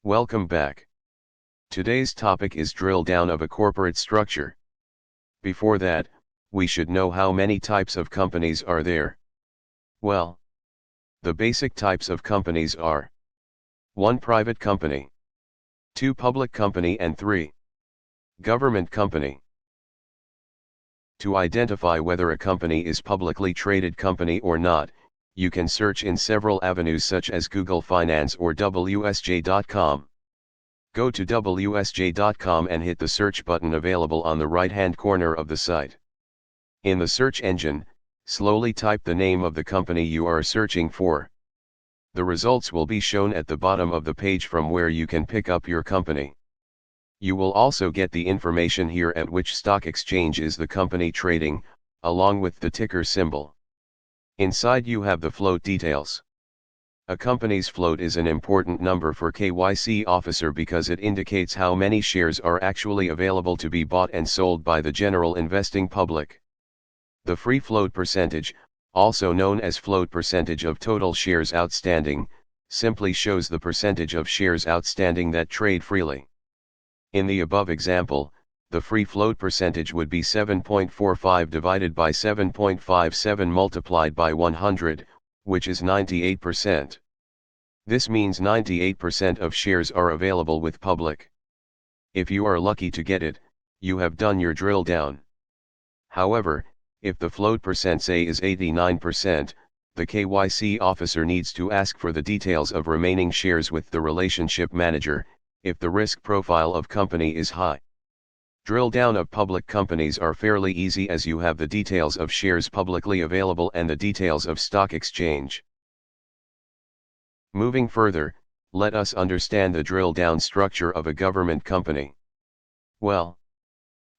Welcome back. Today's topic is drill down of a corporate structure. Before that, we should know how many types of companies are there. Well, the basic types of companies are 1. Private company, 2. Public company, and 3. Government company. To identify whether a company is publicly traded company or not, you can search in several avenues such as Google Finance or WSJ.com. Go to WSJ.com and hit the search button available on the right-hand corner of the site. In the search engine, slowly type the name of the company you are searching for. The results will be shown at the bottom of the page from where you can pick up your company. You will also get the information here at which stock exchange is the company trading, along with the ticker symbol. Inside you have the float details. A company's float is an important number for KYC officer because it indicates how many shares are actually available to be bought and sold by the general investing public. The free float percentage, also known as float percentage of total shares outstanding, simply shows the percentage of shares outstanding that trade freely. In the above example, the free float percentage would be 7.45 divided by 7.57 multiplied by 100, which is 98%. This means 98% of shares are available with public. If you are lucky to get it, you have done your drill down. However, if the float percent say is 89%, the KYC officer needs to ask for the details of remaining shares with the relationship manager, if the risk profile of company is high. Drill down of public companies are fairly easy as you have the details of shares publicly available and the details of stock exchange. Moving further, let us understand the drill down structure of a government company. Well,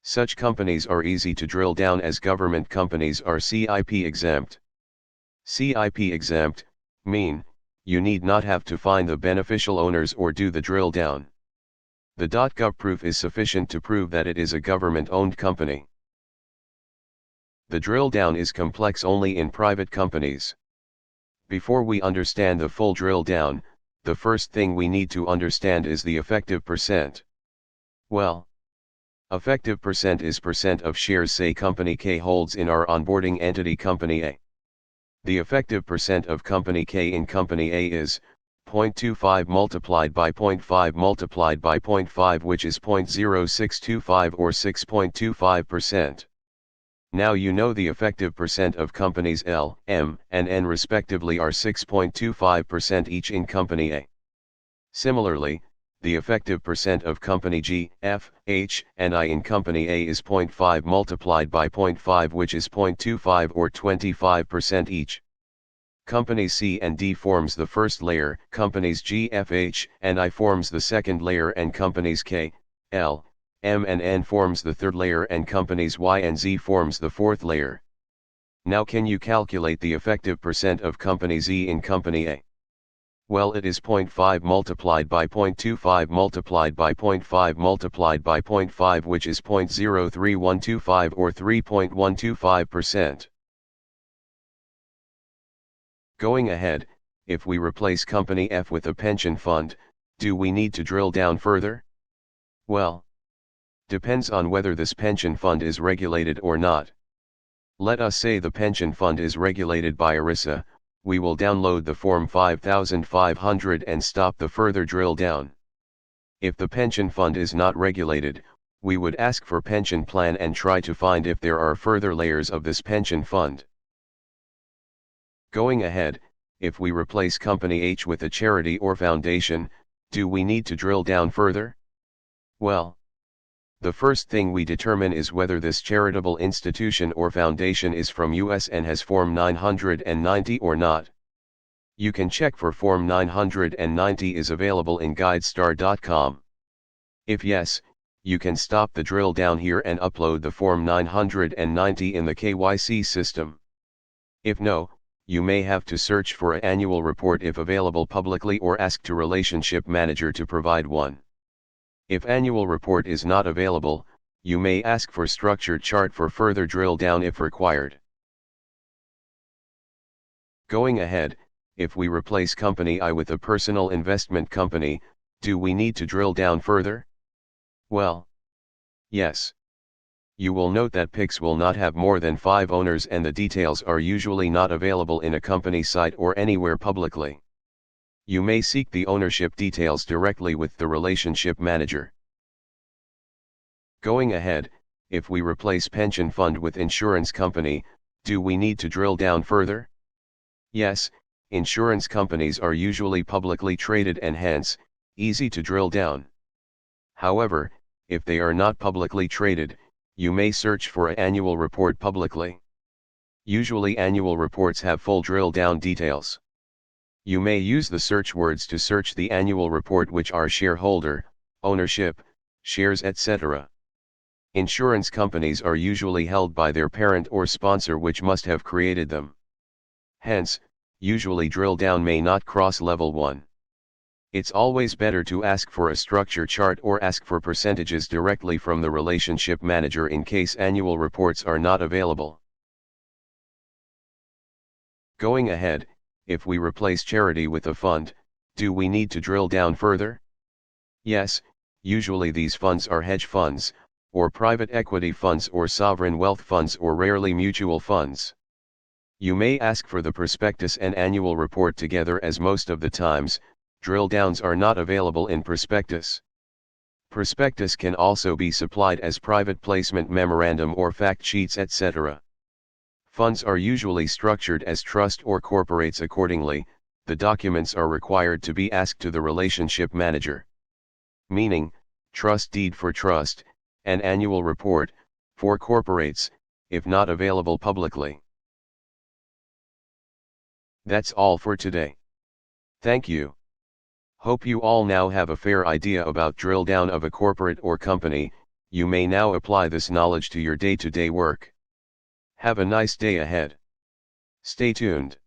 such companies are easy to drill down as government companies are CIP exempt. CIP exempt mean, you need not have to find the beneficial owners or do the drill down. The .gov proof is sufficient to prove that it is a government-owned company. The drill down is complex only in private companies. Before we understand the full drill down, the first thing we need to understand is the effective percent. Well, effective percent is percent of shares say company K holds in our onboarding entity company A. The effective percent of company K in company A is 0.25 multiplied by 0.5 multiplied by 0.5, which is 0.0625 or 6.25%. Now you know the effective percent of companies L, M, and N respectively are 6.25% each in company A. Similarly, the effective percent of company G, F, H, and I in company A is 0.5 multiplied by 0.5, which is 0.25 or 25% each. Companies C and D forms the first layer, companies G, F, H, and I forms the second layer, and companies K, L, M, and N forms the third layer, and companies Y and Z forms the fourth layer. Now can you calculate the effective percent of company Z in company A? Well, it is 0.5 multiplied by 0.25 multiplied by 0.5 multiplied by 0.5, which is 0.03125 or 3.125%. Going ahead, if we replace company F with a pension fund, do we need to drill down further? Well, depends on whether this pension fund is regulated or not. Let us say the pension fund is regulated by ERISA, we will download the form 5500 and stop the further drill down. If the pension fund is not regulated, we would ask for pension plan and try to find if there are further layers of this pension fund. Going ahead, if we replace company H with a charity or foundation, do we need to drill down further? Well, the first thing we determine is whether this charitable institution or foundation is from US and has Form 990 or not. You can check for Form 990 is available in guidestar.com. If yes, you can stop the drill down here and upload the Form 990 in the KYC system. If no, you may have to search for an annual report if available publicly or ask to relationship manager to provide one. If annual report is not available, you may ask for structured chart for further drill down if required. Going ahead, if we replace company I with a personal investment company, Do we need to drill down further? Well, yes. You will note that PICs will not have more than 5 owners, and the details are usually not available in a company site or anywhere publicly. You may seek the ownership details directly with the relationship manager. Going ahead, if we replace pension fund with insurance company, do we need to drill down further? Yes, insurance companies are usually publicly traded and hence, easy to drill down. However, if they are not publicly traded, you may search for an annual report publicly. Usually annual reports have full drill down details. You may use the search words to search the annual report, which are shareholder, ownership, shares, etc. Insurance companies are usually held by their parent or sponsor, which must have created them. Hence, usually drill down may not cross level 1. It's always better to ask for a structure chart or ask for percentages directly from the relationship manager in case annual reports are not available. Going ahead, if we replace charity with a fund, do we need to drill down further? Yes, usually these funds are hedge funds, or private equity funds, or sovereign wealth funds, or rarely mutual funds. You may ask for the prospectus and annual report together, as most of the times, drill downs are not available in prospectus. Prospectus can also be supplied as private placement memorandum or fact sheets, etc. Funds are usually structured as trust or corporates. Accordingly, the documents are required to be asked to the relationship manager. Meaning, trust deed for trust, and annual report, for corporates, if not available publicly. That's all for today. Thank you. Hope you all now have a fair idea about drill down of a corporate or company. You may now apply this knowledge to your day-to-day work. Have a nice day ahead. Stay tuned.